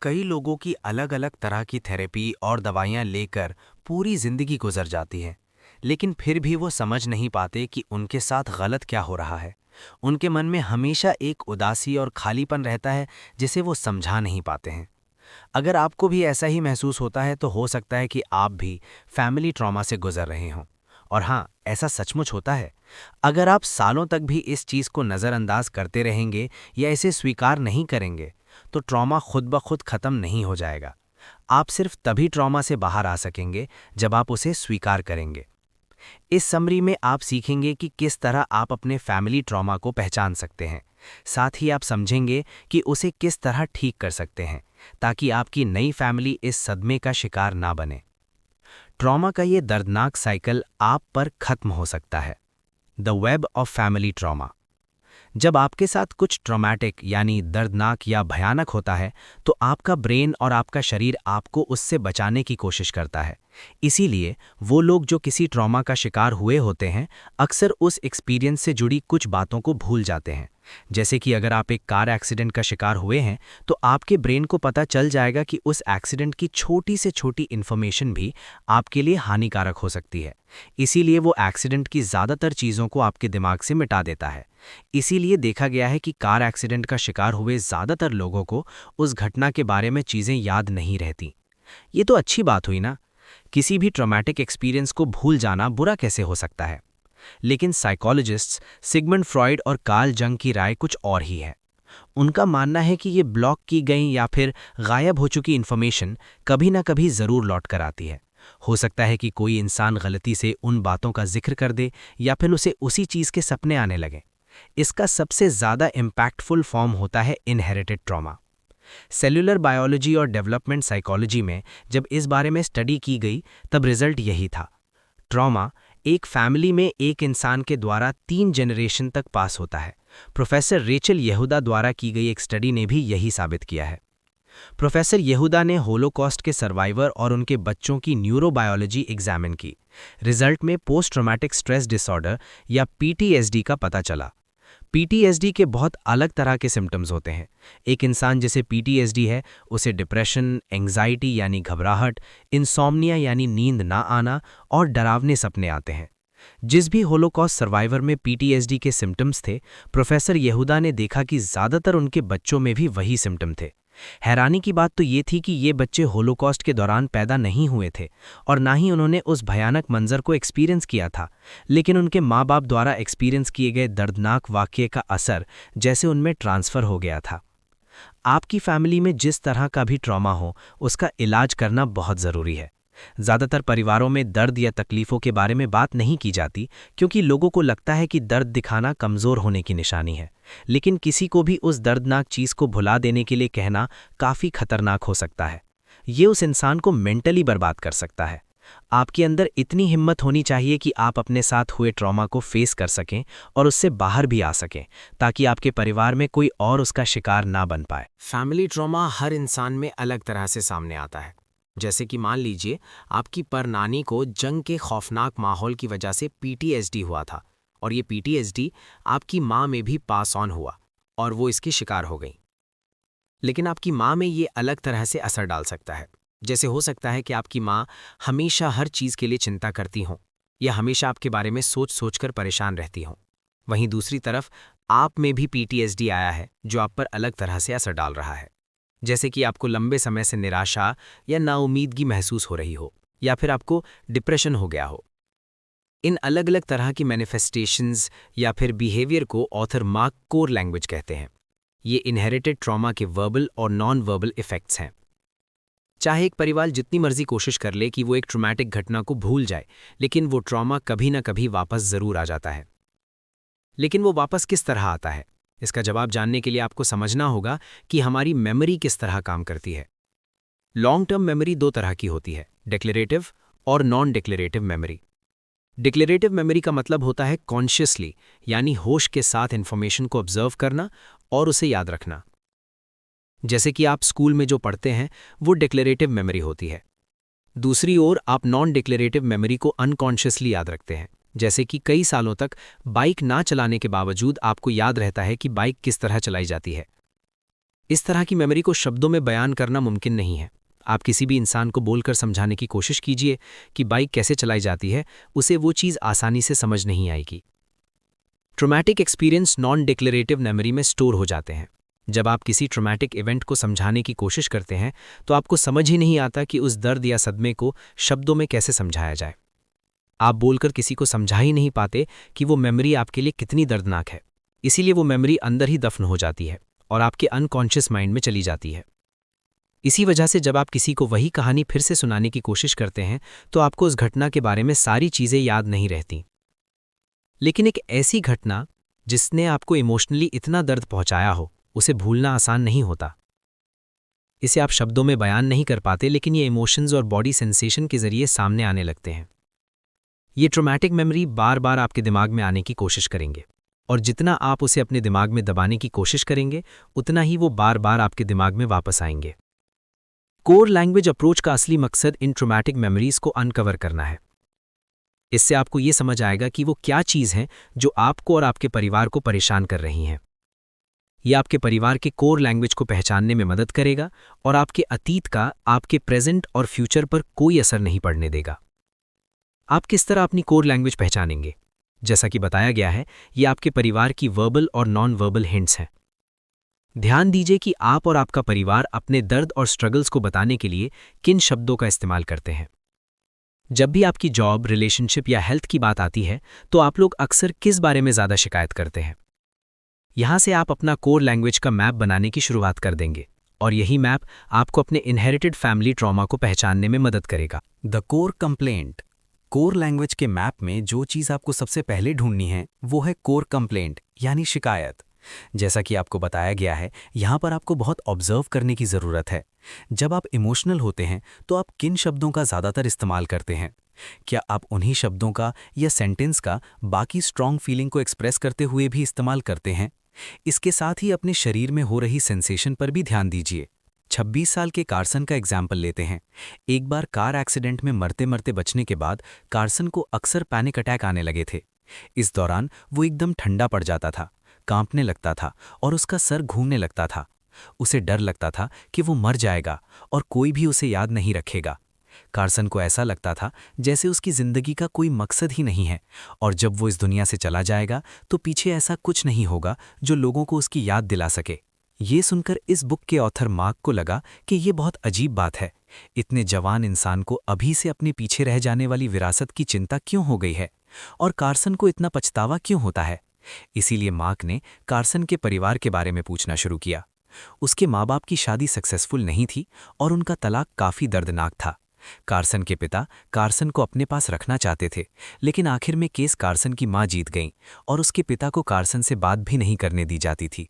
कई लोगों की अलग-अलग तरह की थेरेपी और दवाइयाँ लेकर पूरी जिंदगी गुजर जाती है, लेकिन फिर भी वो समझ नहीं पाते कि उनके साथ गलत क्या हो रहा है। उनके मन में हमेशा एक उदासी और खालीपन रहता है, जिसे वो समझा नहीं पाते हैं। अगर आपको भी ऐसा ही महसूस होता है, तो हो सकता है कि आप भी फैमिली ट्रॉमा से गुजर रहे हों। और हाँ, ऐसा सचमुच होता है। अगर आप सालों तक भी इस चीज़ को नज़रअंदाज करते रहेंगे या इसे स्वीकार नहीं करेंगे, तो ट्रॉमा खुद ब खुद खत्म नहीं हो जाएगा। आप सिर्फ तभी ट्रॉमा से बाहर आ सकेंगे जब आप उसे स्वीकार करेंगे। इस समरी में आप सीखेंगे कि किस तरह आप अपने फैमिली ट्रॉमा को पहचान सकते हैं। साथ ही आप समझेंगे कि उसे किस तरह ठीक कर सकते हैं, ताकि आपकी नई फैमिली इस सदमे का शिकार ना बने। ट्रॉमा का ये दर्दनाक साइकिल आप पर खत्म हो सकता है। The web of family trauma. जब आपके साथ कुछ ट्रॉमेटिक यानी दर्दनाक या भयानक होता है, तो आपका ब्रेन और आपका शरीर आपको उससे बचाने की कोशिश करता है। इसीलिए वो लोग जो किसी ट्रॉमा का शिकार हुए होते हैं, अक्सर उस एक्सपीरियंस से जुड़ी कुछ बातों को भूल जाते हैं। जैसे कि अगर आप एक कार एक्सीडेंट का शिकार हुए हैं, तो आपके ब्रेन को पता चल जाएगा कि उस एक्सीडेंट की छोटी से छोटी इन्फॉर्मेशन भी आपके लिए हानिकारक हो सकती है। इसीलिए वो एक्सीडेंट की ज़्यादातर चीज़ों को आपके दिमाग से मिटा देता है। इसीलिए देखा गया है कि कार एक्सीडेंट का शिकार हुए ज़्यादातर लोगों को उस घटना के बारे में चीज़ें याद नहीं रहती। ये तो अच्छी बात हुई ना। किसी भी ट्रॉमेटिक एक्सपीरियंस को भूल जाना बुरा कैसे हो सकता है? लेकिन साइकोलॉजिस्ट्स सिगमंड फ्रॉइड और कार्ल जंग की राय कुछ और ही है। उनका मानना है कि ये ब्लॉक की गई या फिर गायब हो चुकी इन्फॉर्मेशन कभी ना कभी ज़रूर लौट कर आती है। हो सकता है कि कोई इंसान गलती से उन बातों का जिक्र कर दे या फिर उसे उसी चीज़ के सपने आने लगे। इसका सबसे ज़्यादा इम्पैक्टफुल फॉर्म होता है इनहेरिटेड ट्रॉमा। सेल्यूलर बायोलॉजी और डेवलपमेंट साइकोलॉजी में जब इस बारे में स्टडी की गई, तब रिजल्ट यही था। ट्रॉमा एक फैमिली में एक इंसान के द्वारा 3 जनरेशन तक पास होता है। प्रोफेसर रेचल यहूदा द्वारा की गई एक स्टडी ने भी यही साबित किया है। प्रोफेसर यहूदा ने होलोकॉस्ट के सर्वाइवर और उनके बच्चों की न्यूरोबायोलॉजी एग्जामिन की। रिजल्ट में पोस्ट ट्रॉमेटिक स्ट्रेस डिसऑर्डर या पीटीएसडी का पता चला। पीटीएसडी के बहुत अलग तरह के सिम्टम्स होते हैं। एक इंसान जिसे पीटीएसडी है, उसे डिप्रेशन, एंग्जाइटी यानी घबराहट, इंसोम्निया यानी नींद ना आना और डरावने सपने आते हैं। जिस भी होलोकॉस्ट सर्वाइवर में पीटीएसडी के सिम्टम्स थे, प्रोफेसर यहूदा ने देखा कि ज़्यादातर उनके बच्चों में भी वही सिम्टम थे। हैरानी की बात तो ये थी कि ये बच्चे होलोकॉस्ट के दौरान पैदा नहीं हुए थे और ना ही उन्होंने उस भयानक मंजर को एक्सपीरियंस किया था, लेकिन उनके माँ बाप द्वारा एक्सपीरियंस किए गए दर्दनाक वाक़ये का असर जैसे उनमें ट्रांसफ़र हो गया था। आपकी फैमिली में जिस तरह का भी ट्रॉमा हो, उसका इलाज करना बहुत ज़रूरी है। ज़्यादातर परिवारों में दर्द या तकलीफ़ों के बारे में बात नहीं की जाती, क्योंकि लोगों को लगता है कि दर्द दिखाना कमज़ोर होने की निशानी है। लेकिन किसी को भी उस दर्दनाक चीज़ को भुला देने के लिए कहना काफ़ी खतरनाक हो सकता है। ये उस इंसान को मेंटली बर्बाद कर सकता है। आपके अंदर इतनी हिम्मत होनी चाहिए कि आप अपने साथ हुए ट्रॉमा को फेस कर सकें और उससे बाहर भी आ सकें, ताकि आपके परिवार में कोई और उसका शिकार ना बन पाए। फैमिली ट्रॉमा हर इंसान में अलग तरह से सामने आता है। जैसे कि मान लीजिए, आपकी परनानी को जंग के खौफनाक माहौल की वजह से पीटीएसडी हुआ था, और ये पीटीएसडी आपकी माँ में भी पास ऑन हुआ और वो इसकी शिकार हो गई। लेकिन आपकी माँ में ये अलग तरह से असर डाल सकता है। जैसे हो सकता है कि आपकी माँ हमेशा हर चीज़ के लिए चिंता करती हों या हमेशा आपके बारे में सोच सोच कर परेशान रहती हों। वहीं दूसरी तरफ आप में भी पीटीएसडी आया है, जो आप पर अलग तरह से असर डाल रहा है। जैसे कि आपको लंबे समय से निराशा या नाउमीदगी महसूस हो रही हो, या फिर आपको डिप्रेशन हो गया हो। इन अलग अलग तरह की मैनिफेस्टेशंस या फिर बिहेवियर को ऑथर मार्क कोर लैंग्वेज कहते हैं। ये इनहेरिटेड ट्रॉमा के वर्बल और नॉन वर्बल इफेक्ट्स हैं। चाहे एक परिवार जितनी मर्जी कोशिश कर ले कि वो एक ट्रॉमेटिक घटना को भूल जाए, लेकिन वो ट्रॉमा कभी ना कभी वापस ज़रूर आ जाता है। लेकिन वो वापस किस तरह आता है? इसका जवाब जानने के लिए आपको समझना होगा कि हमारी मेमोरी किस तरह काम करती है। लॉन्ग टर्म मेमोरी 2 तरह की होती है, डिक्लेरेटिव और non declarative memory. Declarative memory का मतलब होता है कॉन्शियसली, यानी होश के साथ इंफॉर्मेशन को ऑब्जर्व करना और उसे याद रखना। जैसे कि आप स्कूल में जो पढ़ते हैं, वो डिक्लेरेटिव मेमोरी होती है। दूसरी ओर आप नॉन डिक्लेरेटिव मेमोरी को अनकॉन्शियसली याद रखते हैं। जैसे कि कई सालों तक बाइक ना चलाने के बावजूद आपको याद रहता है कि बाइक किस तरह चलाई जाती है। इस तरह की मेमोरी को शब्दों में बयान करना मुमकिन नहीं है। आप किसी भी इंसान को बोलकर समझाने की कोशिश कीजिए कि बाइक कैसे चलाई जाती है, उसे वो चीज़ आसानी से समझ नहीं आएगी। Traumatic experience non declarative memory में स्टोर हो जाते हैं। जब आप किसी ट्रॉमेटिक इवेंट को समझाने की कोशिश करते हैं तो आपको समझ ही नहीं आता कि उस दर्द या सदमे को शब्दों में कैसे समझाया जाए। आप बोलकर किसी को समझा ही नहीं पाते कि वो मेमोरी आपके लिए कितनी दर्दनाक है। इसीलिए वो मेमोरी अंदर ही दफन हो जाती है और आपके अनकॉन्शियस माइंड में चली जाती है। इसी वजह से जब आप किसी को वही कहानी फिर से सुनाने की कोशिश करते हैं तो आपको उस घटना के बारे में सारी चीज़ें याद नहीं रहती। लेकिन एक ऐसी घटना जिसने आपको इमोशनली इतना दर्द पहुंचाया हो, उसे भूलना आसान नहीं होता। इसे आप शब्दों में बयान नहीं कर पाते, लेकिन ये इमोशंस और बॉडी सेंसेशन के जरिए सामने आने लगते हैं। ये ट्रॉमेटिक मेमोरी बार बार आपके दिमाग में आने की कोशिश करेंगे, और जितना आप उसे अपने दिमाग में दबाने की कोशिश करेंगे उतना ही वो बार बार आपके दिमाग में वापस आएंगे। कोर लैंग्वेज अप्रोच का असली मकसद इन ट्रॉमेटिक मेमोरीज को अनकवर करना है। इससे आपको ये समझ आएगा कि वो क्या चीज़ है जो आपको और आपके परिवार को परेशान कर रही हैं। ये आपके परिवार के कोर लैंग्वेज को पहचानने में मदद करेगा और आपके अतीत का आपके प्रेजेंट और फ्यूचर पर कोई असर नहीं पड़ने देगा। आप किस तरह अपनी कोर लैंग्वेज पहचानेंगे? जैसा कि बताया गया है, ये आपके परिवार की वर्बल और नॉन वर्बल हिंट्स हैं। ध्यान दीजिए कि आप और आपका परिवार अपने दर्द और स्ट्रगल्स को बताने के लिए किन शब्दों का इस्तेमाल करते हैं। जब भी आपकी जॉब, रिलेशनशिप या हेल्थ की बात आती है तो आप लोग अक्सर किस बारे में ज़्यादा शिकायत करते हैं? यहाँ से आप अपना कोर लैंग्वेज का मैप बनाने की शुरुआत कर देंगे, और यही मैप आपको अपने इनहेरिटेड फैमिली ट्रॉमा को पहचानने में मदद करेगा। The core complaint. Core language के मैप में जो चीज़ आपको सबसे पहले ढूंढनी है वो है कोर कंप्लेंट, यानी शिकायत। जैसा कि आपको बताया गया है, यहाँ पर आपको बहुत ऑब्जर्व करने की ज़रूरत है। जब आप इमोशनल होते हैं तो आप किन शब्दों का ज़्यादातर इस्तेमाल करते हैं? क्या आप उन्हीं शब्दों का या सेंटेंस का बाकी स्ट्रॉन्ग फीलिंग को एक्सप्रेस करते हुए भी इस्तेमाल करते हैं? इसके साथ ही अपने शरीर में हो रही सेंसेशन पर भी ध्यान दीजिए। 26 साल के कार्सन का एग्जाम्पल लेते हैं। एक बार कार एक्सीडेंट में मरते मरते बचने के बाद कार्सन को अक्सर पैनिक अटैक आने लगे थे। इस दौरान वो एकदम ठंडा पड़ जाता था, कांपने लगता था और उसका सर घूमने लगता था। उसे डर लगता था कि वो मर जाएगा और कोई भी उसे याद नहीं रखेगा। कार्सन को ऐसा लगता था जैसे उसकी जिंदगी का कोई मकसद ही नहीं है, और जब वो इस दुनिया से चला जाएगा तो पीछे ऐसा कुछ नहीं होगा जो लोगों को उसकी याद दिला सके। ये सुनकर इस बुक के ऑथर मार्क को लगा कि ये बहुत अजीब बात है। इतने जवान इंसान को अभी से अपने पीछे रह जाने वाली विरासत की चिंता क्यों हो गई है, और कार्सन को इतना पछतावा क्यों होता है? इसीलिए मार्क ने कार्सन के परिवार के बारे में पूछना शुरू किया। उसके माँ बाप की शादी सक्सेसफुल नहीं थी और उनका तलाक काफ़ी दर्दनाक था। कार्सन के पिता कार्सन को अपने पास रखना चाहते थे, लेकिन आखिर में केस कार्सन की मां जीत गईं और उसके पिता को कार्सन से बात भी नहीं करने दी जाती थी।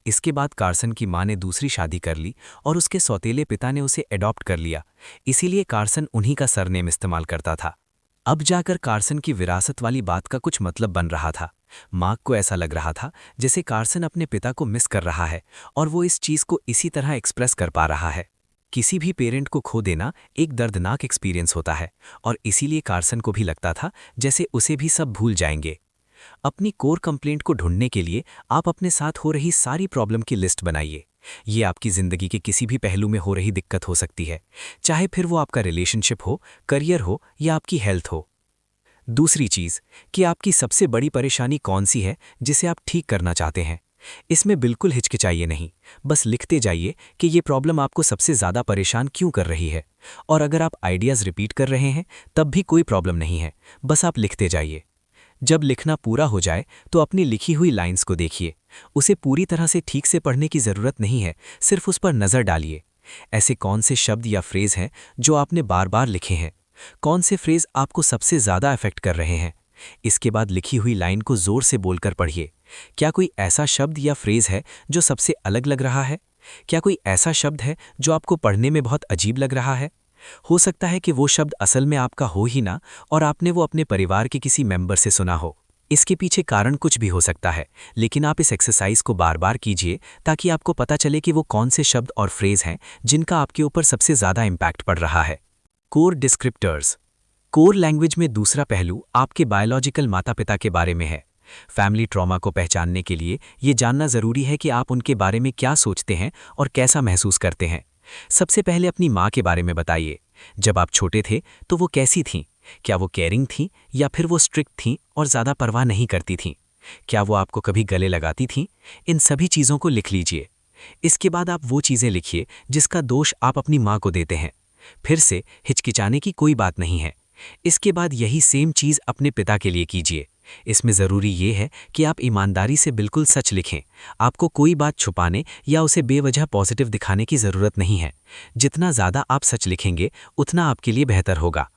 इसके बाद कार्सन की मां ने दूसरी शादी कर ली और उसके सौतेले पिता ने उसे एडॉप्ट कर लिया। इसीलिए कार्सन उन्हीं का सरनेम इस्तेमाल करता था। अब जाकर कार्सन की विरासत वाली बात का कुछ मतलब बन रहा था। मार्क को ऐसा लग रहा था जैसे कार्सन अपने पिता को मिस कर रहा है और वो इस चीज़ को इसी तरह एक्सप्रेस कर पा रहा है। किसी भी पेरेंट को खो देना एक दर्दनाक एक्सपीरियंस होता है, और इसीलिए कार्सन को भी लगता था जैसे उसे भी सब भूल जाएंगे। अपनी कोर कंप्लेंट को ढूंढने के लिए आप अपने साथ हो रही सारी प्रॉब्लम की लिस्ट बनाइए। ये आपकी ज़िंदगी के किसी भी पहलू में हो रही दिक्कत हो सकती है, चाहे फिर वो आपका रिलेशनशिप हो, करियर हो या आपकी हेल्थ हो। दूसरी चीज़ कि आपकी सबसे बड़ी परेशानी कौन सी है जिसे आप ठीक करना चाहते हैं। इसमें बिल्कुल हिचकिचाइए नहीं, बस लिखते जाइए कि ये प्रॉब्लम आपको सबसे ज़्यादा परेशान क्यों कर रही है। और अगर आप आइडियाज़ रिपीट कर रहे हैं तब भी कोई प्रॉब्लम नहीं है, बस आप लिखते जाइए। जब लिखना पूरा हो जाए तो अपनी लिखी हुई लाइंस को देखिए। उसे पूरी तरह से ठीक से पढ़ने की ज़रूरत नहीं है, सिर्फ उस पर नज़र डालिए। ऐसे कौन से शब्द या फ्रेज़ हैं जो आपने बार बार लिखे हैं? कौन से फ्रेज़ आपको सबसे ज़्यादा अफेक्ट कर रहे हैं? इसके बाद लिखी हुई लाइन को ज़ोर से बोलकर पढ़िए। क्या कोई ऐसा शब्द या फ्रेज़ है जो सबसे अलग लग रहा है? क्या कोई ऐसा शब्द है जो आपको पढ़ने में बहुत अजीब लग रहा है? हो सकता है कि वो शब्द असल में आपका हो ही ना, और आपने वो अपने परिवार के किसी मेंबर से सुना हो। इसके पीछे कारण कुछ भी हो सकता है, लेकिन आप इस एक्सरसाइज को बार बार कीजिए ताकि आपको पता चले कि वो कौन से शब्द और फ्रेज़ हैं जिनका आपके ऊपर सबसे ज़्यादा इम्पैक्ट पड़ रहा है। Core descriptors. कोर लैंग्वेज में दूसरा पहलू आपके बायोलॉजिकल माता पिता के बारे में है। फैमिली ट्रॉमा को पहचानने के लिए ये जानना ज़रूरी है कि आप उनके बारे में क्या सोचते हैं और कैसा महसूस करते हैं। सबसे पहले अपनी माँ के बारे में बताइए। जब आप छोटे थे तो वो कैसी थीं? क्या वो केयरिंग थीं या फिर वो स्ट्रिक्ट थीं और ज़्यादा परवाह नहीं करती थीं? क्या वो आपको कभी गले लगाती थीं? इन सभी चीज़ों को लिख लीजिए। इसके बाद आप वो चीज़ें लिखिए जिसका दोष आप अपनी माँ को देते हैं। फिर से हिचकिचाने की कोई बात नहीं है। इसके बाद यही सेम चीज़ अपने पिता के लिए कीजिए। इसमें ज़रूरी ये है कि आप ईमानदारी से बिल्कुल सच लिखें। आपको कोई बात छुपाने या उसे बेवजह पॉजिटिव दिखाने की ज़रूरत नहीं है। जितना ज़्यादा आप सच लिखेंगे उतना आपके लिए बेहतर होगा।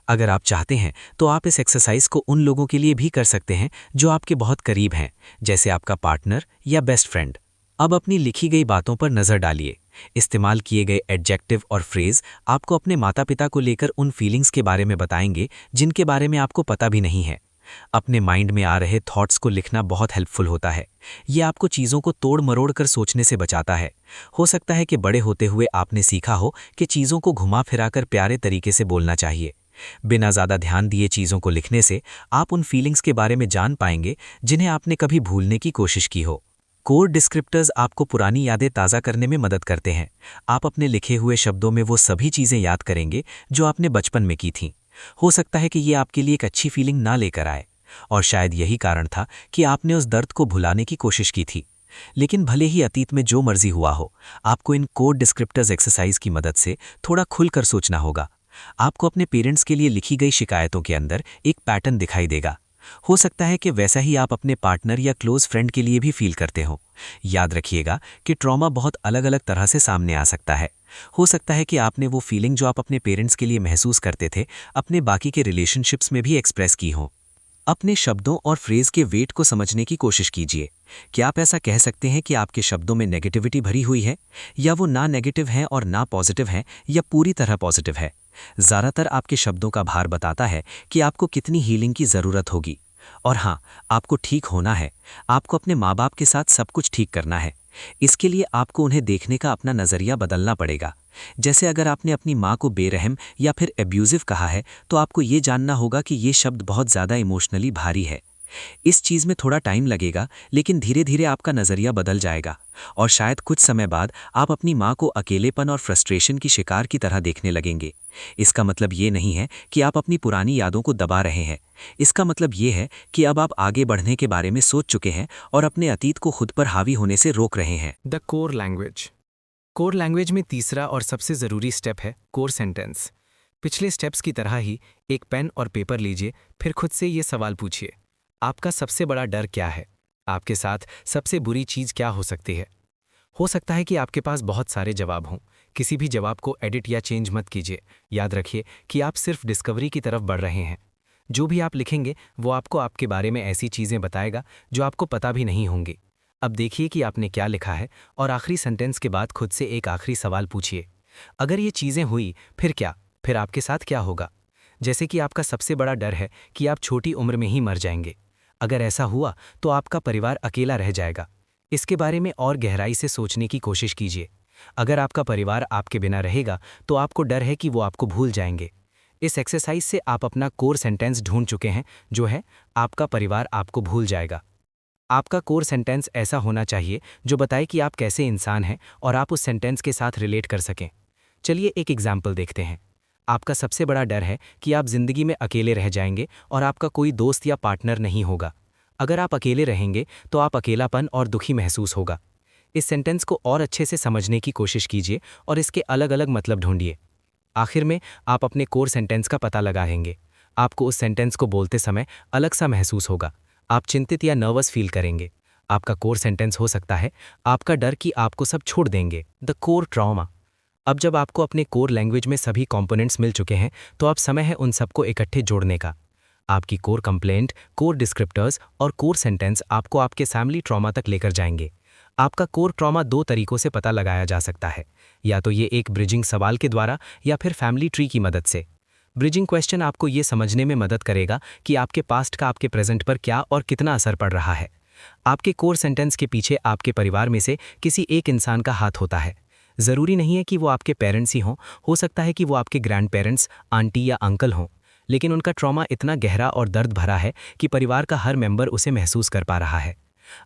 अगर आप चाहते हैं तो आप इस एक्सरसाइज को उन लोगों के लिए भी कर सकते हैं जो आपके बहुत करीब हैं, जैसे आपका पार्टनर या बेस्ट फ्रेंड। अब अपनी लिखी गई बातों पर नज़र डालिए। इस्तेमाल किए गए एडजेक्टिव और फ्रेज आपको अपने माता पिता को लेकर उन फीलिंग्स के बारे में बताएंगे जिनके बारे में आपको पता भी नहीं है। अपने माइंड में आ रहे थॉट्स को लिखना बहुत हेल्पफुल होता है। ये आपको चीज़ों को तोड़ मरोड़ कर सोचने से बचाता है। हो सकता है कि बड़े होते हुए आपने सीखा हो कि चीज़ों को घुमा फिराकर प्यारे तरीके से बोलना चाहिए। बिना ज़्यादा ध्यान दिए चीज़ों को लिखने से आप उन फीलिंग्स के बारे में जान पाएंगे जिन्हें आपने कभी भूलने की कोशिश की हो। कोर डिस्क्रिप्टर्स आपको पुरानी यादें ताज़ा करने में मदद करते हैं। आप अपने लिखे हुए शब्दों में वो सभी चीज़ें याद करेंगे जो आपने बचपन में की थीं। हो सकता है कि ये आपके लिए एक अच्छी फीलिंग ना लेकर आए, और शायद यही कारण था कि आपने उस दर्द को भुलाने की कोशिश की थी। लेकिन भले ही अतीत में जो मर्जी हुआ हो, आपको इन कोर डिस्क्रिप्टर्स एक्सरसाइज की मदद से थोड़ा खुलकर सोचना होगा। आपको अपने पेरेंट्स के लिए लिखी गई शिकायतों के अंदर एक पैटर्न दिखाई देगा। हो सकता है कि वैसा ही आप अपने पार्टनर या क्लोज फ्रेंड के लिए भी फील करते हो। याद रखिएगा कि ट्रॉमा बहुत अलग अलग तरह से सामने आ सकता है। हो सकता है कि आपने वो फीलिंग जो आप अपने पेरेंट्स के लिए महसूस करते थे अपने बाकी के रिलेशनशिप्स में भी एक्सप्रेस की हो। अपने शब्दों और फ्रेज के वेट को समझने की कोशिश कीजिए। क्या आप ऐसा कह सकते हैं कि आपके शब्दों में नेगेटिविटी भरी हुई है, या वो ना नेगेटिव है और ना पॉजिटिव है, या पूरी तरह पॉजिटिव है? ज़्यादातर आपके शब्दों का भार बताता है कि आपको कितनी हीलिंग की ज़रूरत होगी। और हाँ, आपको ठीक होना है। आपको अपने माँ बाप के साथ सब कुछ ठीक करना है। इसके लिए आपको उन्हें देखने का अपना नज़रिया बदलना पड़ेगा। जैसे अगर आपने अपनी माँ को बेरहम या फिर एब्यूजिव कहा है, तो आपको ये जानना होगा कि ये शब्द बहुत ज़्यादा इमोशनली भारी है। इस चीज़ में थोड़ा टाइम लगेगा, लेकिन धीरे धीरे आपका नज़रिया बदल जाएगा, और शायद कुछ समय बाद आप अपनी माँ को अकेलेपन और फ्रस्ट्रेशन की शिकार की तरह देखने लगेंगे। इसका मतलब ये नहीं है कि आप अपनी पुरानी यादों को दबा रहे हैं। इसका मतलब ये है कि अब आप आगे बढ़ने के बारे में सोच चुके हैं और अपने अतीत को खुद पर हावी होने से रोक रहे हैं। The core language. Core language में तीसरा और सबसे ज़रूरी स्टेप है कोर सेंटेंस। पिछले स्टेप्स की तरह ही एक पेन और पेपर लीजिए, फिर खुद से ये सवाल पूछिए, आपका सबसे बड़ा डर क्या है? आपके साथ सबसे बुरी चीज़ क्या हो सकती है? हो सकता है कि आपके पास बहुत सारे जवाब हों। किसी भी जवाब को एडिट या चेंज मत कीजिए। याद रखिए कि आप सिर्फ डिस्कवरी की तरफ बढ़ रहे हैं। जो भी आप लिखेंगे वो आपको आपके बारे में ऐसी चीज़ें बताएगा जो आपको पता भी नहीं होंगी। अब देखिए कि आपने क्या लिखा है, और आखिरी सेंटेंस के बाद खुद से एक आखिरी सवाल पूछिए, अगर ये चीज़ें हुई फिर क्या? फिर आपके साथ क्या होगा? जैसे कि आपका सबसे बड़ा डर है कि आप छोटी उम्र में ही मर जाएंगे। अगर ऐसा हुआ तो आपका परिवार अकेला रह जाएगा। इसके बारे में और गहराई से सोचने की कोशिश कीजिए। अगर आपका परिवार आपके बिना रहेगा तो आपको डर है कि वो आपको भूल जाएंगे। इस एक्सरसाइज से आप अपना कोर सेंटेंस ढूंढ चुके हैं, जो है आपका परिवार आपको भूल जाएगा। आपका कोर सेंटेंस ऐसा होना चाहिए जो बताए कि आप कैसे इंसान हैं और आप उस सेंटेंस के साथ रिलेट कर सकें। चलिए एक एग्जाम्पल देखते हैं। आपका सबसे बड़ा डर है कि आप जिंदगी में अकेले रह जाएंगे और आपका कोई दोस्त या पार्टनर नहीं होगा। अगर आप अकेले रहेंगे तो आप अकेलापन और दुखी महसूस होगा। इस सेंटेंस को और अच्छे से समझने की कोशिश कीजिए और इसके अलग अलग मतलब ढूंढिए। आखिर में आप अपने कोर सेंटेंस का पता लगाएंगे। आपको उस सेंटेंस को बोलते समय अलग सा महसूस होगा। आप चिंतित या नर्वस फील करेंगे। आपका कोर सेंटेंस हो सकता है, आपका डर कि आपको सब छोड़ देंगे, द कोर ट्रॉमा। अब जब आपको अपने कोर लैंग्वेज में सभी कंपोनेंट्स मिल चुके हैं, तो अब समय है उन सबको इकट्ठे जोड़ने का। आपकी कोर कंप्लेंट, कोर डिस्क्रिप्टर्स और कोर सेंटेंस आपको आपके फैमिली ट्रॉमा तक लेकर जाएंगे। आपका कोर ट्रॉमा दो तरीकों से पता लगाया जा सकता है, या तो ये एक ब्रिजिंग सवाल के द्वारा या फिर फैमिली ट्री की मदद से। ब्रिजिंग क्वेश्चन आपको ये समझने में मदद करेगा कि आपके पास्ट का आपके प्रेजेंट पर क्या और कितना असर पड़ रहा है। आपके कोर सेंटेंस के पीछे आपके परिवार में से किसी एक इंसान का हाथ होता है। ज़रूरी नहीं है कि वो आपके पेरेंट्स ही हों, हो सकता है कि वो आपके ग्रैंड पेरेंट्स, आंटी या अंकल हों। लेकिन उनका ट्रॉमा इतना गहरा और दर्द भरा है कि परिवार का हर मेंबर उसे महसूस कर पा रहा है।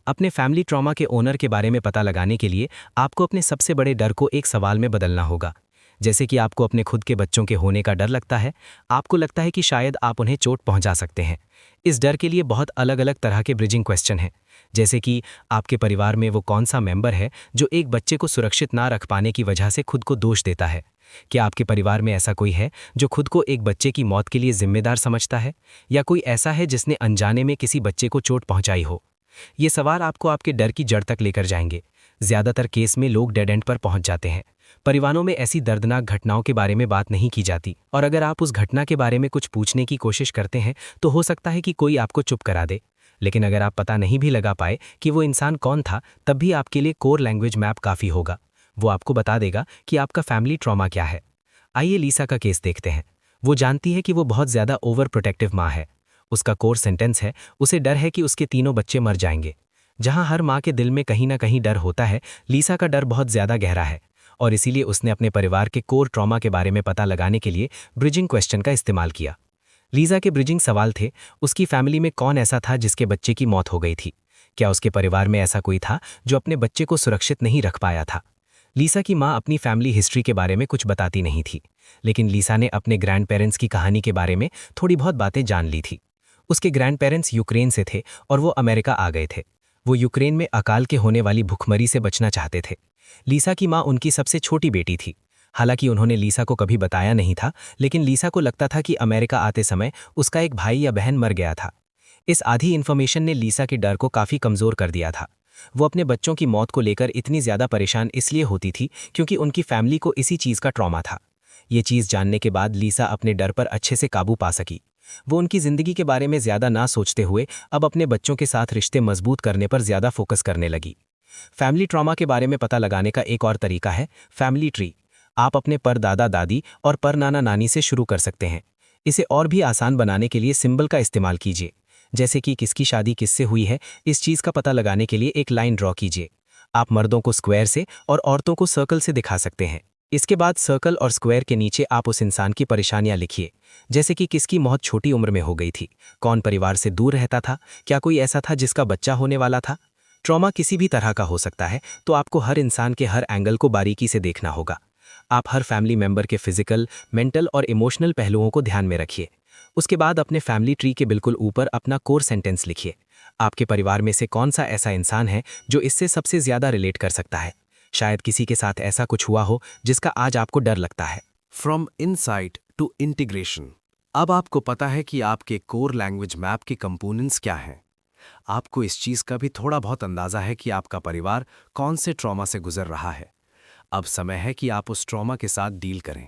अपने फैमिली ट्रॉमा के ओनर के बारे में पता लगाने के लिए आपको अपने सबसे बड़े डर को एक सवाल में बदलना होगा। जैसे कि आपको अपने खुद के बच्चों के होने का डर लगता है, आपको लगता है कि शायद आप उन्हें चोट पहुंचा सकते हैं। इस डर के लिए बहुत अलग अलग तरह के ब्रिजिंग क्वेश्चन हैं, जैसे कि आपके परिवार में वो कौन सा मेंबर है जो एक बच्चे को सुरक्षित ना रख पाने की वजह से खुद को दोष देता है। क्या आपके परिवार में ऐसा कोई है जो खुद को एक बच्चे की मौत के लिए जिम्मेदार समझता है, या कोई ऐसा है जिसने अनजाने में किसी बच्चे को चोट पहुंचाई हो। ये सवाल आपको आपके डर की जड़ तक लेकर जाएंगे। ज्यादातर केस में लोग डेड एंड पर पहुंच जाते हैं। परिवारों में ऐसी दर्दनाक घटनाओं के बारे में बात नहीं की जाती, और अगर आप उस घटना के बारे में कुछ पूछने की कोशिश करते हैं तो हो सकता है कि कोई आपको चुप करा दे। लेकिन अगर आप पता नहीं भी लगा पाए कि वो इंसान कौन था, तब भी आपके लिए कोर लैंग्वेज मैप काफ़ी होगा। वो आपको बता देगा कि आपका फैमिली ट्रॉमा क्या है। आइए लीसा का केस देखते हैं। वो जानती है कि वो बहुत ज़्यादा ओवर प्रोटेक्टिव माँ है। उसका कोर सेंटेंस है, उसे डर है कि उसके तीनों बच्चे मर जाएंगे। जहां हर माँ के दिल में कहीं ना कहीं डर होता है, लीसा का डर बहुत ज़्यादा गहरा है, और इसीलिए उसने अपने परिवार के कोर ट्रॉमा के बारे में पता लगाने के लिए ब्रिजिंग क्वेश्चन का इस्तेमाल किया। लीसा के ब्रिजिंग सवाल थे, उसकी फैमिली में कौन ऐसा था जिसके बच्चे की मौत हो गई थी? क्या उसके परिवार में ऐसा कोई था जो अपने बच्चे को सुरक्षित नहीं रख पाया था? लीसा की माँ अपनी फैमिली हिस्ट्री के बारे में कुछ बताती नहीं थी, लेकिन लीसा ने अपने ग्रैंड पेरेंट्स की कहानी के बारे में थोड़ी बहुत बातें जान ली थी। उसके ग्रैंड पेरेंट्स यूक्रेन से थे और वो अमेरिका आ गए थे। वो यूक्रेन में अकाल के होने वाली भुखमरी से बचना चाहते थे। लीसा की माँ उनकी सबसे छोटी बेटी थी। हालांकि उन्होंने लीसा को कभी बताया नहीं था, लेकिन लीसा को लगता था कि अमेरिका आते समय उसका एक भाई या बहन मर गया था। इस आधी इन्फॉर्मेशन ने लीसा के डर को काफ़ी कमज़ोर कर दिया था। वो अपने बच्चों की मौत को लेकर इतनी ज़्यादा परेशान इसलिए होती थी क्योंकि उनकी फैमिली को इसी चीज़ का ट्रॉमा था। ये चीज़ जानने के बाद लीसा अपने डर पर अच्छे से काबू पा सकी। वो उनकी ज़िंदगी के बारे में ज़्यादा ना सोचते हुए अब अपने बच्चों के साथ रिश्ते मजबूत करने पर ज़्यादा फोकस करने लगी। फैमिली ट्रॉमा के बारे में पता लगाने का एक और तरीका है फैमिली ट्री। आप अपने पर दादा दादी और पर नाना नानी से शुरू कर सकते हैं। इसे और भी आसान बनाने के लिए सिंबल का इस्तेमाल कीजिए, जैसे कि किसकी शादी किससे हुई है। इस चीज़ का पता लगाने के लिए एक लाइन ड्रॉ कीजिए। आप मर्दों को स्क्वायर से और औरतों को सर्कल से दिखा सकते हैं। इसके बाद सर्कल और स्क्वायर के नीचे आप उस इंसान की परेशानियां लिखिए, जैसे कि किसकी मौत छोटी उम्र में हो गई थी, कौन परिवार से दूर रहता था, क्या कोई ऐसा था जिसका बच्चा होने वाला था। ट्रॉमा किसी भी तरह का हो सकता है, तो आपको हर इंसान के हर एंगल को बारीकी से देखना होगा। आप हर फैमिली मेंबर के फिजिकल, मेंटल और इमोशनल पहलुओं को ध्यान में रखिए। उसके बाद अपने फैमिली ट्री के बिल्कुल ऊपर अपना कोर सेंटेंस लिखिए। आपके परिवार में से कौन सा ऐसा इंसान है जो इससे सबसे ज़्यादा रिलेट कर सकता है? शायद किसी के साथ ऐसा कुछ हुआ हो जिसका आज आपको डर लगता है। From insight to integration. अब आपको पता है कि आपके कोर लैंग्वेज मैप के कंपोनेंट्स क्या हैं। आपको इस चीज़ का भी थोड़ा बहुत अंदाज़ा है कि आपका परिवार कौन से ट्रॉमा से गुजर रहा है। अब समय है कि आप उस ट्रॉमा के साथ डील करें।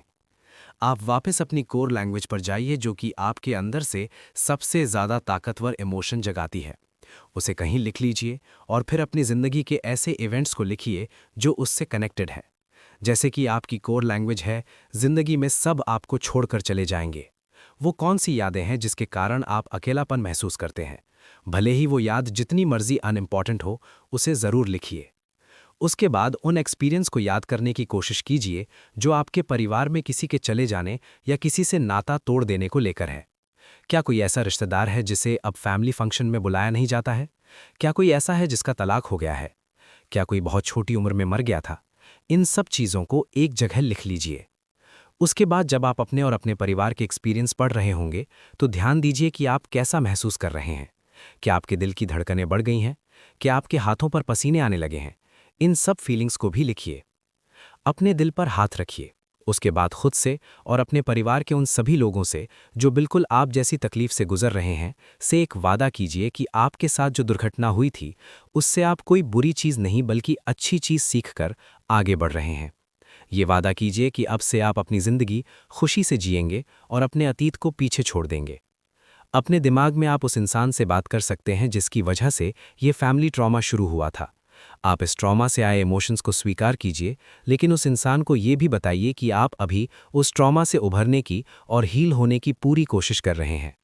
आप वापस अपनी कोर लैंग्वेज पर जाइए, जो कि आपके अंदर से सबसे ज़्यादा ताकतवर इमोशन जगाती है। उसे कहीं लिख लीजिए और फिर अपनी ज़िंदगी के ऐसे इवेंट्स को लिखिए जो उससे कनेक्टेड है। जैसे कि आपकी कोर लैंग्वेज है, ज़िंदगी में सब आपको छोड़कर चले जाएंगे। वो कौन सी यादें हैं जिसके कारण आप अकेलापन महसूस करते हैं? भले ही वो याद जितनी मर्जी अनइम्पॉर्टेंट हो, उसे ज़रूर लिखिए। उसके बाद उन एक्सपीरियंस को याद करने की कोशिश कीजिए जो आपके परिवार में किसी के चले जाने या किसी से नाता तोड़ देने को लेकर है। क्या कोई ऐसा रिश्तेदार है जिसे अब फैमिली फंक्शन में बुलाया नहीं जाता है? क्या कोई ऐसा है जिसका तलाक हो गया है? क्या कोई बहुत छोटी उम्र में मर गया था? इन सब चीज़ों को एक जगह लिख लीजिए। उसके बाद जब आप अपने और अपने परिवार के एक्सपीरियंस पढ़ रहे होंगे, तो ध्यान दीजिए कि आप कैसा महसूस कर रहे हैं। क्या आपके दिल की धड़कनें बढ़ गई हैं? क्या आपके हाथों पर पसीने आने लगे हैं? इन सब फीलिंग्स को भी लिखिए। अपने दिल पर हाथ रखिए। उसके बाद खुद से और अपने परिवार के उन सभी लोगों से जो बिल्कुल आप जैसी तकलीफ से गुजर रहे हैं, से एक वादा कीजिए कि आपके साथ जो दुर्घटना हुई थी उससे आप कोई बुरी चीज़ नहीं बल्कि अच्छी चीज़ सीखकर आगे बढ़ रहे हैं। ये वादा कीजिए कि अब से आप अपनी ज़िंदगी खुशी से जिएंगे और अपने अतीत को पीछे छोड़ देंगे। अपने दिमाग में आप उस इंसान से बात कर सकते हैं जिसकी वजह से ये फैमिली ट्रॉमा शुरू हुआ था। आप इस ट्रॉमा से आए इमोशंस को स्वीकार कीजिए, लेकिन उस इंसान को ये भी बताइए कि आप अभी उस ट्रॉमा से उभरने की और हील होने की पूरी कोशिश कर रहे हैं।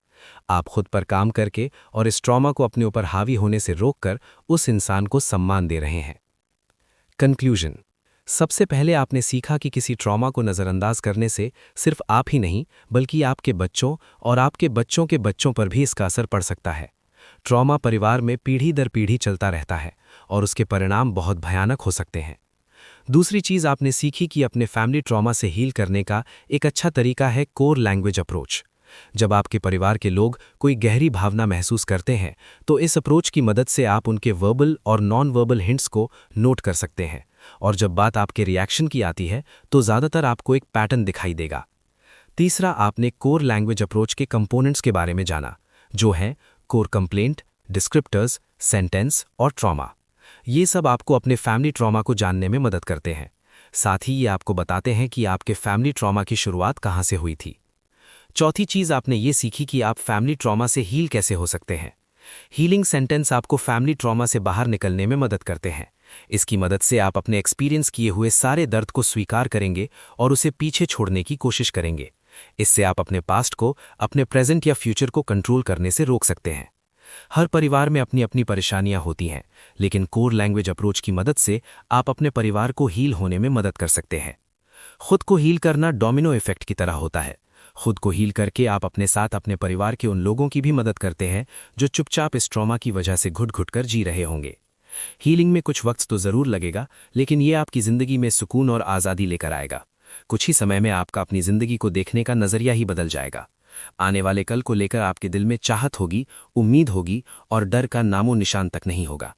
आप खुद पर काम करके और इस ट्रॉमा को अपने ऊपर हावी होने से रोककर उस इंसान को सम्मान दे रहे हैं। कंक्लूजन। सबसे पहले आपने सीखा कि किसी ट्रॉमा को नज़रअंदाज करने से सिर्फ आप ही नहीं बल्कि आपके बच्चों और आपके बच्चों के बच्चों पर भी इसका असर पड़ सकता है। ट्रॉमा परिवार में पीढ़ी दर पीढ़ी चलता रहता है और उसके परिणाम बहुत भयानक हो सकते हैं। दूसरी चीज़ आपने सीखी कि अपने फैमिली ट्रॉमा से हील करने का एक अच्छा तरीका है कोर लैंग्वेज अप्रोच। जब आपके परिवार के लोग कोई गहरी भावना महसूस करते हैं तो इस अप्रोच की मदद से आप उनके वर्बल और नॉन वर्बल हिंट्स को नोट कर सकते हैं, और जब बात आपके रिएक्शन की आती है तो ज़्यादातर आपको एक पैटर्न दिखाई देगा। तीसरा, आपने कोर लैंग्वेज अप्रोच के कंपोनेंट्स के बारे में जाना, जो हैं कोर कंप्लेंट, डिस्क्रिप्टर्स, सेंटेंस और ट्रॉमा। ये सब आपको अपने फैमिली ट्रॉमा को जानने में मदद करते हैं। साथ ही ये आपको बताते हैं कि आपके फैमिली ट्रॉमा की शुरुआत कहाँ से हुई थी। चौथी चीज़ आपने ये सीखी कि आप फैमिली ट्रॉमा से हील कैसे हो सकते हैं। हीलिंग सेंटेंस आपको फैमिली ट्रॉमा से बाहर निकलने में मदद करते हैं। इसकी मदद से आप अपने एक्सपीरियंस किए हुए सारे दर्द को स्वीकार करेंगे और उसे पीछे छोड़ने की कोशिश करेंगे। इससे आप अपने पास्ट को अपने प्रेजेंट या फ्यूचर को कंट्रोल करने से रोक सकते हैं। हर परिवार में अपनी अपनी परेशानियां होती हैं, लेकिन कोर लैंग्वेज अप्रोच की मदद से आप अपने परिवार को हील होने में मदद कर सकते हैं। खुद को हील करना डोमिनो इफेक्ट की तरह होता है। खुद को हील करके आप अपने साथ अपने परिवार के उन लोगों की भी मदद करते हैं जो चुपचाप इस ट्रॉमा की वजह से घुट-घुट कर जी रहे होंगे। हीलिंग में कुछ वक्त तो ज़रूर लगेगा, लेकिन ये आपकी ज़िंदगी में सुकून और आज़ादी लेकर आएगा। कुछ ही समय में आपका अपनी ज़िंदगी को देखने का नज़रिया ही बदल जाएगा। आने वाले कल को लेकर आपके दिल में चाहत होगी, उम्मीद होगी और डर का नामो निशान तक नहीं होगा।